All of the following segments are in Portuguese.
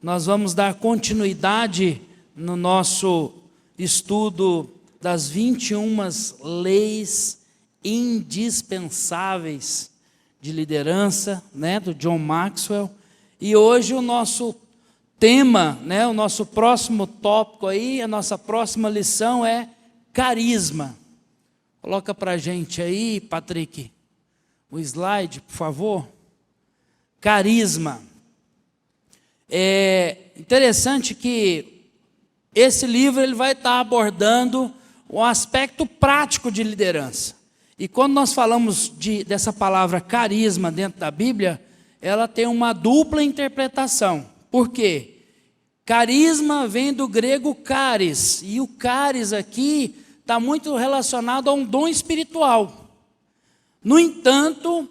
Nós vamos dar continuidade no nosso estudo das 21 leis indispensáveis de liderança, né, do John Maxwell. E hoje o nosso tema, né, o nosso próximo tópico aí, a nossa próxima lição é carisma. Coloca para a gente aí, Patrick, o slide, por favor. Carisma. É interessante que esse livro ele vai estar abordando o aspecto prático de liderança. E quando nós falamos dessa palavra carisma dentro da Bíblia, ela tem uma dupla interpretação. Por quê? Carisma vem do grego charis, e o charis aqui está muito relacionado a um dom espiritual. No entanto,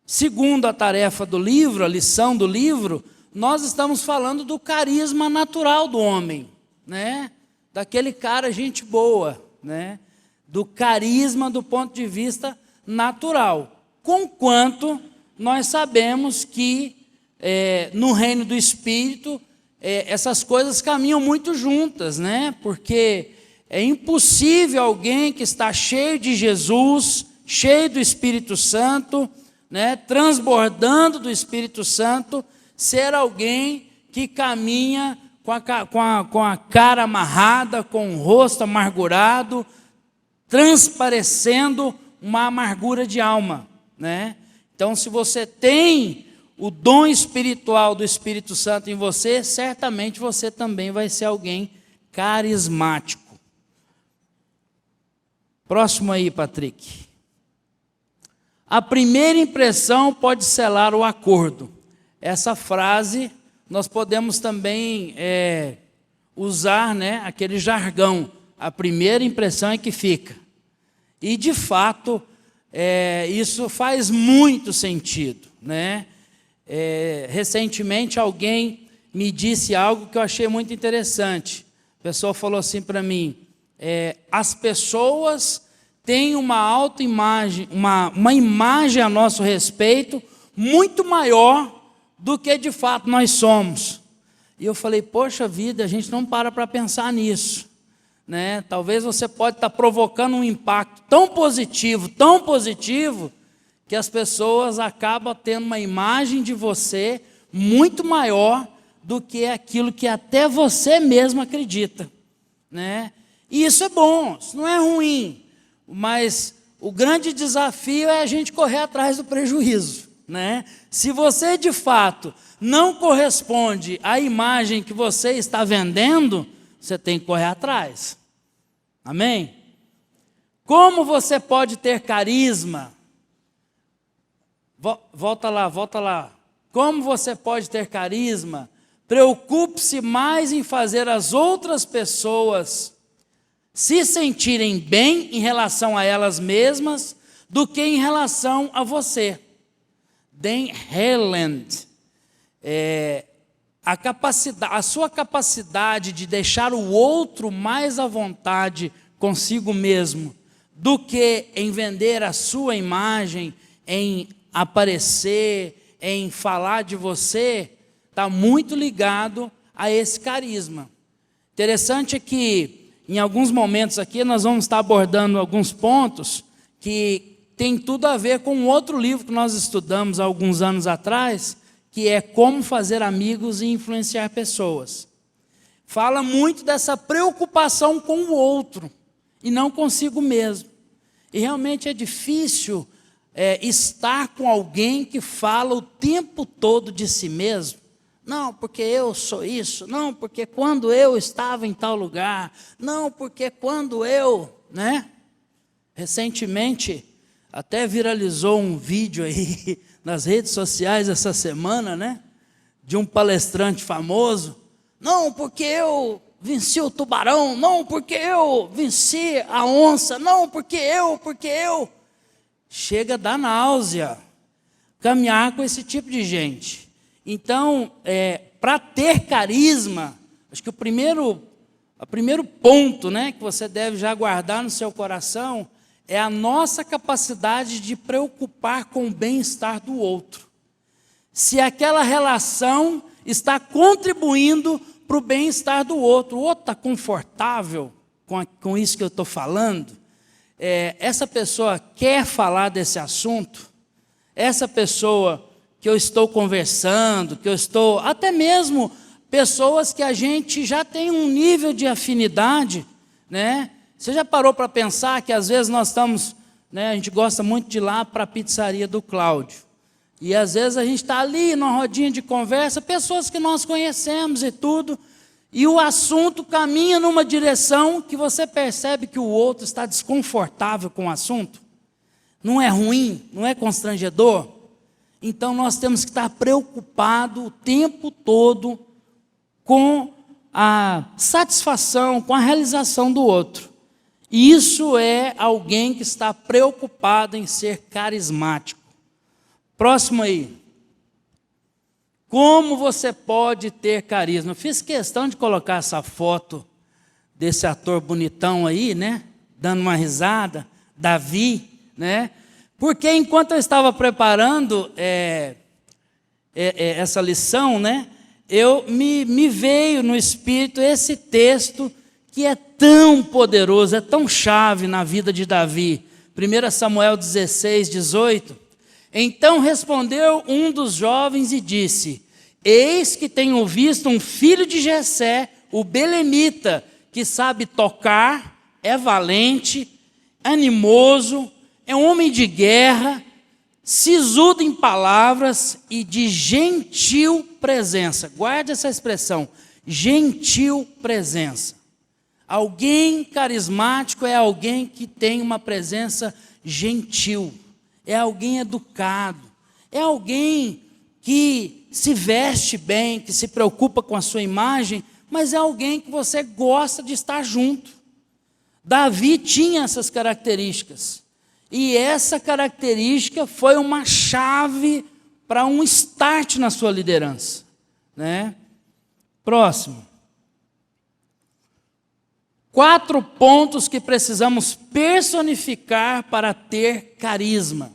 segundo a tarefa do livro, a lição do livro, nós estamos falando do carisma natural do homem, né? Daquele cara gente boa, né? Do carisma do ponto de vista natural. Conquanto nós sabemos que no reino do Espírito essas coisas caminham muito juntas, né? Porque é impossível alguém que está cheio de Jesus, cheio do Espírito Santo, né? Transbordando do Espírito Santo, ser alguém que caminha com a cara amarrada, com o rosto amargurado, transparecendo uma amargura de alma, né? Então, se você tem o dom espiritual do Espírito Santo em você, certamente você também vai ser alguém carismático. Próximo aí, Patrick. A primeira impressão pode selar o acordo. Essa frase nós podemos também usar, né, aquele jargão. A primeira impressão é que fica. E, de fato, isso faz muito sentido, né? Recentemente, alguém me disse algo que eu achei muito interessante. A pessoa falou assim para mim, as pessoas têm uma autoimagem, uma imagem a nosso respeito muito maior do que, de fato, nós somos. E eu falei, poxa vida, a gente não para pensar nisso. Né? Talvez você pode estar provocando um impacto tão positivo, que as pessoas acabam tendo uma imagem de você muito maior do que aquilo que até você mesmo acredita. Né? E isso é bom, isso não é ruim, mas o grande desafio é a gente correr atrás do prejuízo. Né? Se você de fato não corresponde à imagem que você está vendendo, você tem que correr atrás. Amém? Como você pode ter carisma? Volta lá. Como você pode ter carisma? Preocupe-se mais em fazer as outras pessoas se sentirem bem em relação a elas mesmas do que em relação a você. Dan Harland, a sua capacidade de deixar o outro mais à vontade consigo mesmo do que em vender a sua imagem, em aparecer, em falar de você, está muito ligado a esse carisma. Interessante é que em alguns momentos aqui nós vamos estar abordando alguns pontos que tem tudo a ver com um outro livro que nós estudamos há alguns anos atrás, que é Como Fazer Amigos e Influenciar Pessoas. Fala muito dessa preocupação com o outro e não consigo mesmo. E realmente é difícil estar com alguém que fala o tempo todo de si mesmo. Não, porque eu sou isso. Não, porque quando eu estava em tal lugar. Não, porque quando eu, né? Recentemente, até viralizou um vídeo aí nas redes sociais essa semana, né? De um palestrante famoso. Não, porque eu venci o tubarão. Não, porque eu venci a onça. Não, porque eu. Chega a dar náusea caminhar com esse tipo de gente. Então, para ter carisma, acho que o primeiro ponto, né, que você deve já guardar no seu coração é a nossa capacidade de preocupar com o bem-estar do outro. se aquela relação está contribuindo para o bem-estar do outro. O outro está confortável com isso que eu estou falando? Essa pessoa quer falar desse assunto? Essa pessoa que eu estou conversando, que eu estou... Até mesmo pessoas que a gente já tem um nível de afinidade, né? Você já parou para pensar que às vezes nós estamos... a gente gosta muito de ir lá para a pizzaria do Cláudio. E às vezes a gente está ali numa rodinha de conversa, pessoas que nós conhecemos e tudo, e o assunto caminha numa direção que você percebe que o outro está desconfortável com o assunto. Não é ruim, não é constrangedor? Então nós temos que estar preocupados o tempo todo com a satisfação, com a realização do outro. E isso é alguém que está preocupado em ser carismático. Próximo aí. Como você pode ter carisma? Eu fiz questão de colocar essa foto desse ator bonitão aí, né? Dando uma risada, Davi, né? Porque enquanto eu estava preparando essa lição, né? Me veio no espírito esse texto que é tão poderoso, é tão chave na vida de Davi. 1 Samuel 16, 18. Então respondeu um dos jovens e disse: eis que tenho visto um filho de Jessé, o belemita, que sabe tocar, é valente, animoso, é um homem de guerra, sisudo em palavras e de gentil presença. Guarde essa expressão, gentil presença. Alguém carismático é alguém que tem uma presença gentil, é alguém educado, é alguém que se veste bem, que se preocupa com a sua imagem, mas é alguém que você gosta de estar junto. Davi tinha essas características, e essa característica foi uma chave para um start na sua liderança, né? Próximo. 4 pontos que precisamos personificar para ter carisma.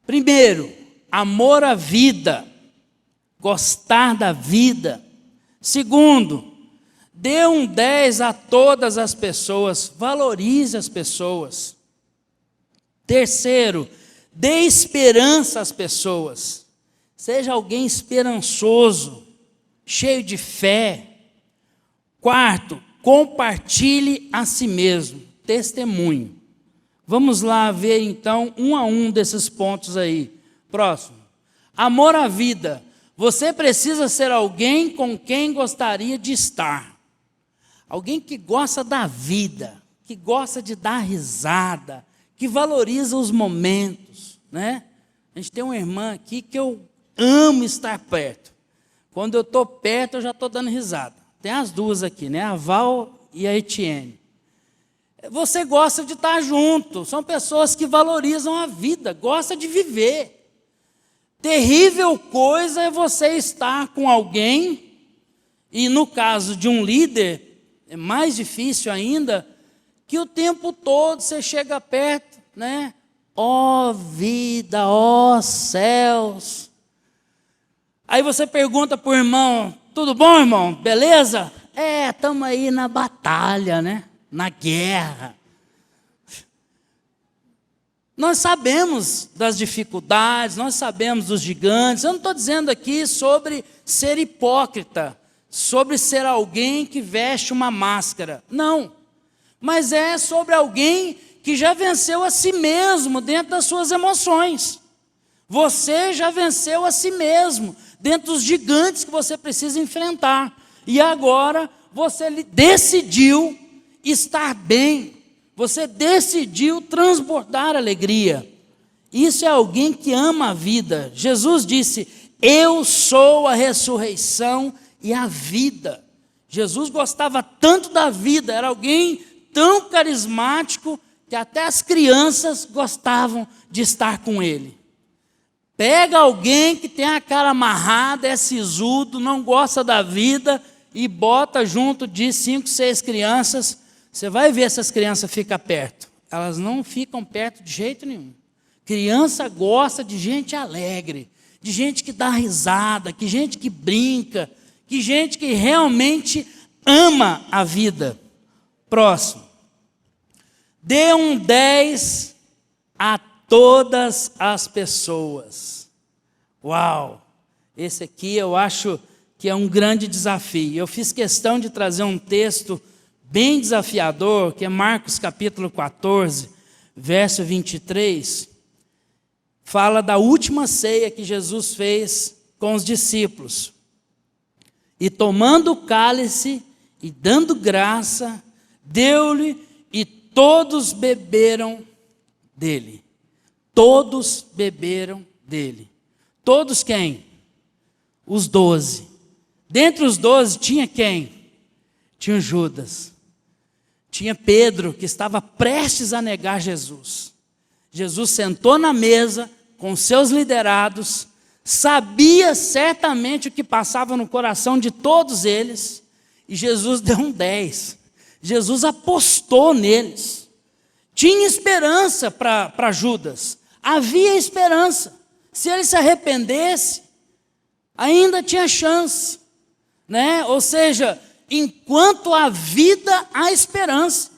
Primeiro, amor à vida, gostar da vida. Segundo, dê um 10 a todas as pessoas, valorize as pessoas. Terceiro, dê esperança às pessoas. Seja alguém esperançoso, cheio de fé. Quarto, compartilhe a si mesmo, testemunho. Vamos lá ver então um a um desses pontos aí. Próximo. Amor à vida. Você precisa ser alguém com quem gostaria de estar. Alguém que gosta da vida, que gosta de dar risada, que valoriza os momentos, né? A gente tem uma irmã aqui que eu amo estar perto. Quando eu estou perto, eu já estou dando risada. Tem as duas aqui, né? A Val e a Etienne. Você gosta de estar junto. São pessoas que valorizam a vida, gostam de viver. Terrível coisa é você estar com alguém, e no caso de um líder, é mais difícil ainda, que o tempo todo você chega perto, né? Ó vida, ó céus. Aí você pergunta para o irmão: tudo bom, irmão? Beleza? Estamos aí na batalha, né? Na guerra. Nós sabemos das dificuldades, nós sabemos dos gigantes. Eu não estou dizendo aqui sobre ser hipócrita, sobre ser alguém que veste uma máscara. Não. Mas é sobre alguém que já venceu a si mesmo dentro das suas emoções. Você já venceu a si mesmo dentro dos gigantes que você precisa enfrentar. E agora você decidiu estar bem. Você decidiu transbordar alegria. Isso é alguém que ama a vida. Jesus disse: eu sou a ressurreição e a vida. Jesus gostava tanto da vida, era alguém tão carismático que até as crianças gostavam de estar com ele. Pega alguém que tem a cara amarrada, é sisudo, não gosta da vida, e bota junto de 5, 6 crianças. Você vai ver se as crianças ficam perto. Elas não ficam perto de jeito nenhum. Criança gosta de gente alegre, de gente que dá risada, que gente que brinca, que gente que realmente ama a vida. Próximo. Dê um 10 a todas as pessoas. Uau! Esse aqui eu acho que é um grande desafio. Eu fiz questão de trazer um texto bem desafiador, que é Marcos capítulo 14, verso 23. Fala da última ceia que Jesus fez com os discípulos. E tomando o cálice e dando graça, deu-lhe e todos beberam dele. Todos beberam dele. Todos quem? Os 12. Dentre os 12 tinha quem? Tinha Judas. Tinha Pedro, que estava prestes a negar Jesus. Jesus sentou na mesa com seus liderados, sabia certamente o que passava no coração de todos eles, e Jesus deu um 10. Jesus apostou neles. Tinha esperança para Judas. Havia esperança. Se ele se arrependesse, ainda tinha chance, né? Ou seja, enquanto há vida, há esperança.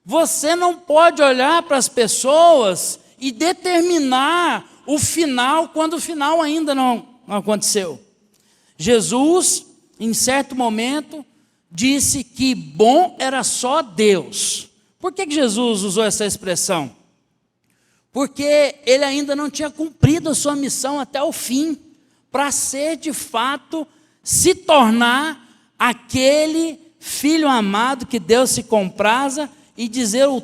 Você não pode olhar para as pessoas e determinar o final quando o final ainda não aconteceu. Jesus, em certo momento, disse que bom era só Deus. Por que Jesus usou essa expressão? Porque ele ainda não tinha cumprido a sua missão até o fim, para ser de fato, se tornar aquele filho amado que Deus se compraza e dizer o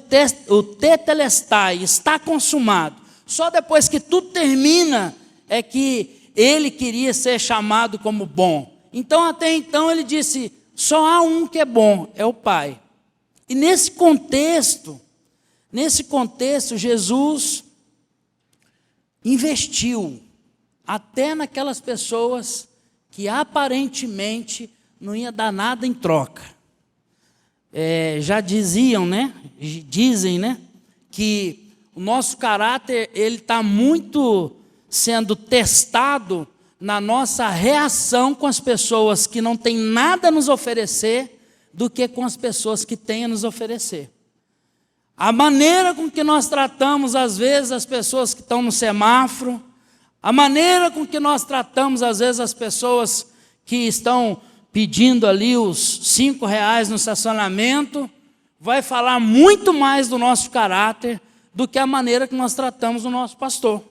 tetelestai, está consumado. Só depois que tudo termina é que ele queria ser chamado como bom. Então até então ele disse, só há um que é bom, é o Pai. E nesse contexto, Jesus investiu até naquelas pessoas que aparentemente não ia dar nada em troca. Já diziam, né? Dizem, né? Que o nosso caráter ele está muito sendo testado na nossa reação com as pessoas que não têm nada a nos oferecer do que com as pessoas que têm a nos oferecer. A maneira com que nós tratamos às vezes as pessoas que estão no semáforo, a maneira com que nós tratamos às vezes as pessoas que estão pedindo ali os R$5 no estacionamento, vai falar muito mais do nosso caráter do que a maneira que nós tratamos o nosso pastor.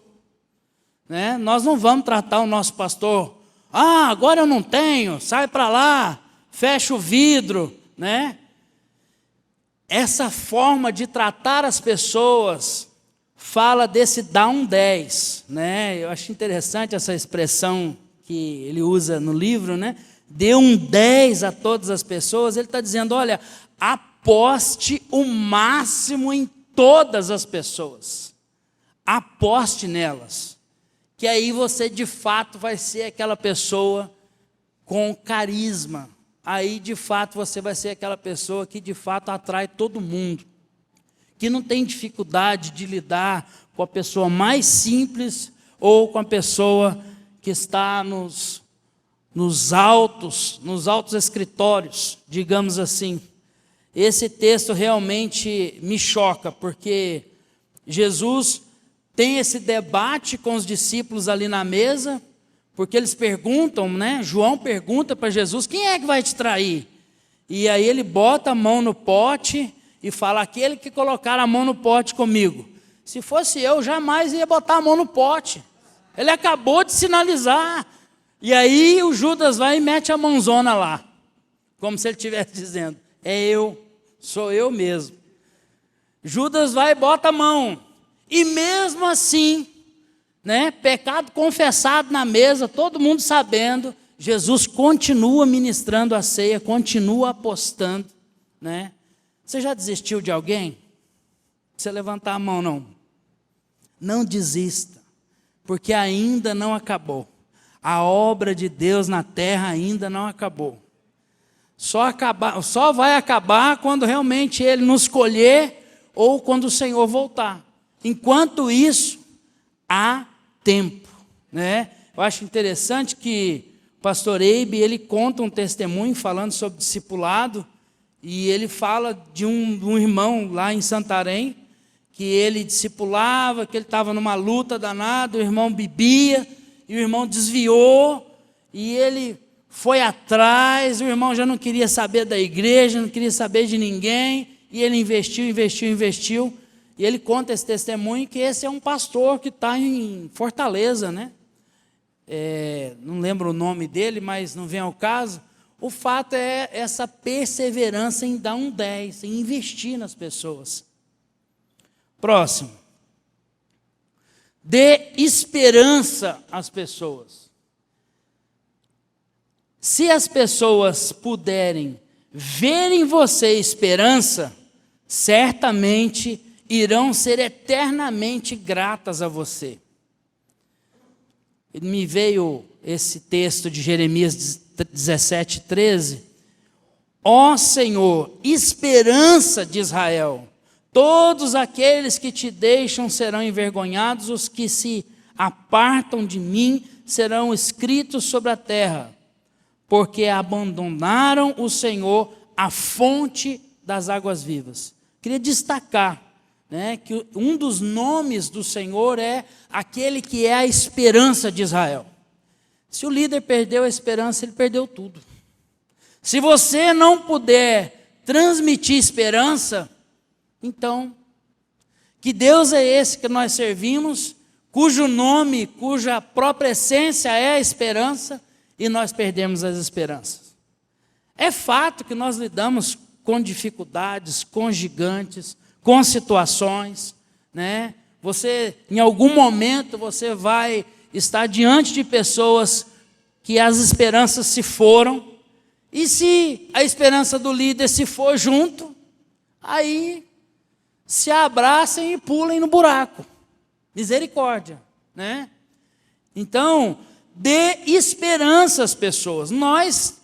Né? Nós não vamos tratar o nosso pastor, agora eu não tenho, sai para lá, fecha o vidro. Né? Essa forma de tratar as pessoas fala desse dar um 10. Né? Eu acho interessante essa expressão que ele usa no livro, né? Dê um 10 a todas as pessoas. Ele está dizendo, olha, aposte o máximo em todas as pessoas. Aposte nelas. Que aí você de fato vai ser aquela pessoa com carisma. Aí de fato você vai ser aquela pessoa que de fato atrai todo mundo. Que não tem dificuldade de lidar com a pessoa mais simples ou com a pessoa que está nos altos escritórios, digamos assim. Esse texto realmente me choca, porque Jesus tem esse debate com os discípulos ali na mesa, porque eles perguntam, né? João pergunta para Jesus, quem é que vai te trair? E aí ele bota a mão no pote e fala, aquele que colocar a mão no pote comigo. Se fosse eu, jamais ia botar a mão no pote. Ele acabou de sinalizar. E aí o Judas vai e mete a mãozona lá. Como se ele estivesse dizendo, sou eu mesmo. Judas vai e bota a mão. E mesmo assim, né, pecado confessado na mesa, todo mundo sabendo, Jesus continua ministrando a ceia, continua apostando. Né? Você já desistiu de alguém? Você levantar a mão, não. Não desista, porque ainda não acabou. A obra de Deus na terra ainda não acabou. Só vai acabar quando realmente Ele nos escolher ou quando o Senhor voltar. Enquanto isso, há tempo. Né? Eu acho interessante que o pastor Eibe, ele conta um testemunho falando sobre discipulado, e ele fala de um irmão lá em Santarém, que ele discipulava, que ele estava numa luta danada, o irmão bebia, e o irmão desviou, e ele foi atrás, o irmão já não queria saber da igreja, não queria saber de ninguém, e ele investiu, e ele conta esse testemunho, que esse é um pastor que está em Fortaleza, né? Não lembro o nome dele, mas não vem ao caso. O fato é essa perseverança em dar um 10, em investir nas pessoas. Próximo. Dê esperança às pessoas. Se as pessoas puderem ver em você esperança, certamente irão ser eternamente gratas a você. Me veio esse texto de Jeremias 17:13. Ó Senhor, esperança de Israel, todos aqueles que te deixam serão envergonhados, os que se apartam de mim serão escritos sobre a terra, porque abandonaram o Senhor, a fonte das águas vivas. Queria destacar, que um dos nomes do Senhor é aquele que é a esperança de Israel. Se o líder perdeu a esperança, ele perdeu tudo. Se você não puder transmitir esperança, então, que Deus é esse que nós servimos, cujo nome, cuja própria essência é a esperança, e nós perdemos as esperanças? É fato que nós lidamos com dificuldades, com gigantes, com situações, Você, em algum momento, você vai estar diante de pessoas que as esperanças se foram, e se a esperança do líder se for junto, aí se abracem e pulem no buraco. Misericórdia, Então, dê esperança às pessoas. Nós,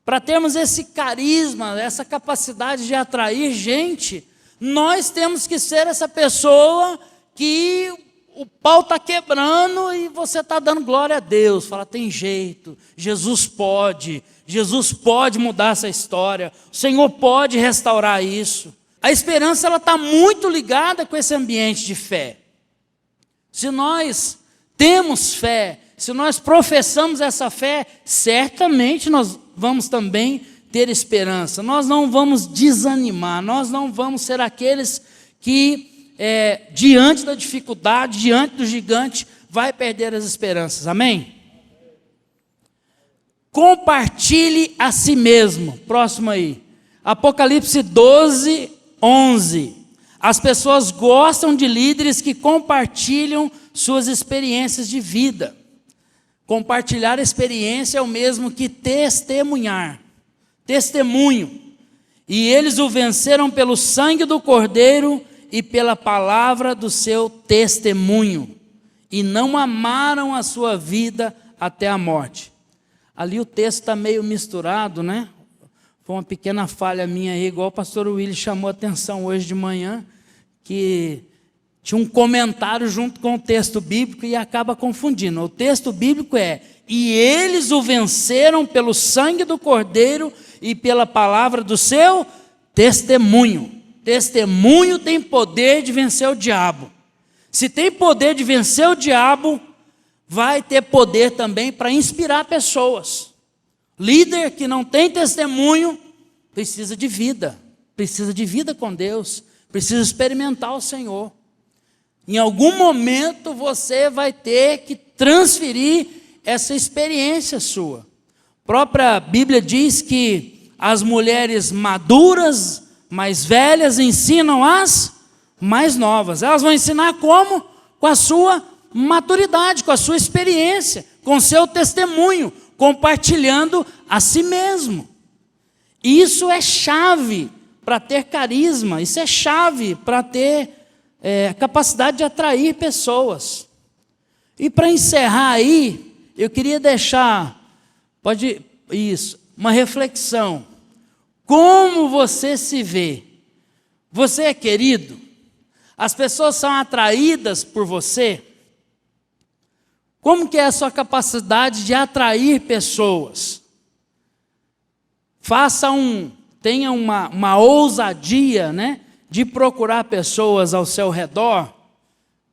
para termos esse carisma, essa capacidade de atrair gente, nós temos que ser essa pessoa que o pau está quebrando e você está dando glória a Deus. Fala, tem jeito, Jesus pode mudar essa história, o Senhor pode restaurar isso. A esperança está muito ligada com esse ambiente de fé. Se nós temos fé, se nós professamos essa fé, certamente nós vamos também ter esperança. Nós não vamos desanimar, nós não vamos ser aqueles que, diante da dificuldade, diante do gigante, vai perder as esperanças. Amém? Compartilhe a si mesmo. Próximo aí. Apocalipse 12:11. As pessoas gostam de líderes que compartilham suas experiências de vida. Compartilhar a experiência é o mesmo que testemunhar. Testemunho. E eles o venceram pelo sangue do Cordeiro e pela palavra do seu testemunho. E não amaram a sua vida até a morte. Ali o texto está meio misturado, Foi uma pequena falha minha aí, igual o pastor Willis chamou a atenção hoje de manhã, que tinha um comentário junto com o texto bíblico e acaba confundindo. O texto bíblico é: e eles o venceram pelo sangue do Cordeiro e pela palavra do seu testemunho. Testemunho tem poder de vencer o diabo. Se tem poder de vencer o diabo, vai ter poder também para inspirar pessoas. Líder que não tem testemunho precisa de vida com Deus, precisa experimentar o Senhor. Em algum momento você vai ter que transferir essa experiência sua. A própria Bíblia diz que as mulheres maduras, mais velhas, ensinam as mais novas. Elas vão ensinar como? Com a sua maturidade, com a sua experiência, com o seu testemunho, compartilhando a si mesmo. Isso é chave para ter carisma, isso é chave para ter capacidade de atrair pessoas. E para encerrar aí, eu queria deixar, uma reflexão. Como você se vê? Você é querido? As pessoas são atraídas por você? Como que é a sua capacidade de atrair pessoas? Tenha uma ousadia, né, de procurar pessoas ao seu redor.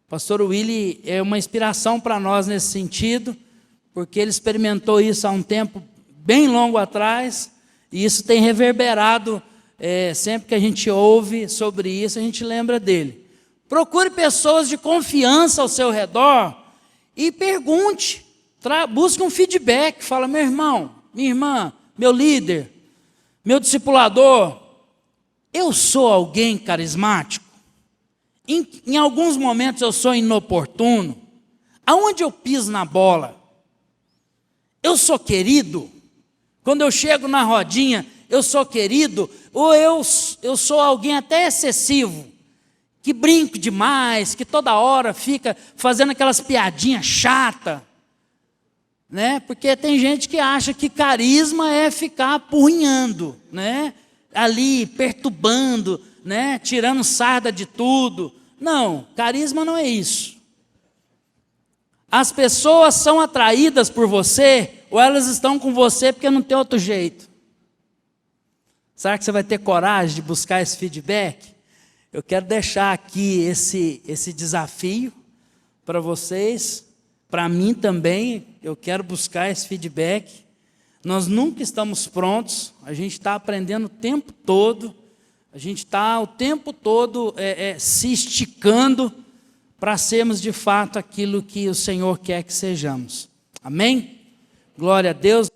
O pastor Willy é uma inspiração para nós nesse sentido, porque ele experimentou isso há um tempo bem longo atrás, e isso tem reverberado, sempre que a gente ouve sobre isso, a gente lembra dele. Procure pessoas de confiança ao seu redor e pergunte, busque um feedback, fala: meu irmão, minha irmã, meu líder, meu discipulador, eu sou alguém carismático? Em alguns momentos eu sou inoportuno? Aonde eu piso na bola? Eu sou querido? Quando eu chego na rodinha, eu sou querido? Ou eu sou alguém até excessivo, que brinco demais, que toda hora fica fazendo aquelas piadinhas chatas, né? Porque tem gente que acha que carisma é ficar apurrinhando, né? Ali perturbando, né? Tirando sarda de tudo. Não, carisma não é isso. As pessoas são atraídas por você, ou elas estão com você porque não tem outro jeito? Será que você vai ter coragem de buscar esse feedback? Eu quero deixar aqui esse desafio para vocês, para mim também. Eu quero buscar esse feedback. Nós nunca estamos prontos, a gente está aprendendo o tempo todo, a gente está o tempo todo se esticando para sermos de fato aquilo que o Senhor quer que sejamos. Amém? Glória a Deus.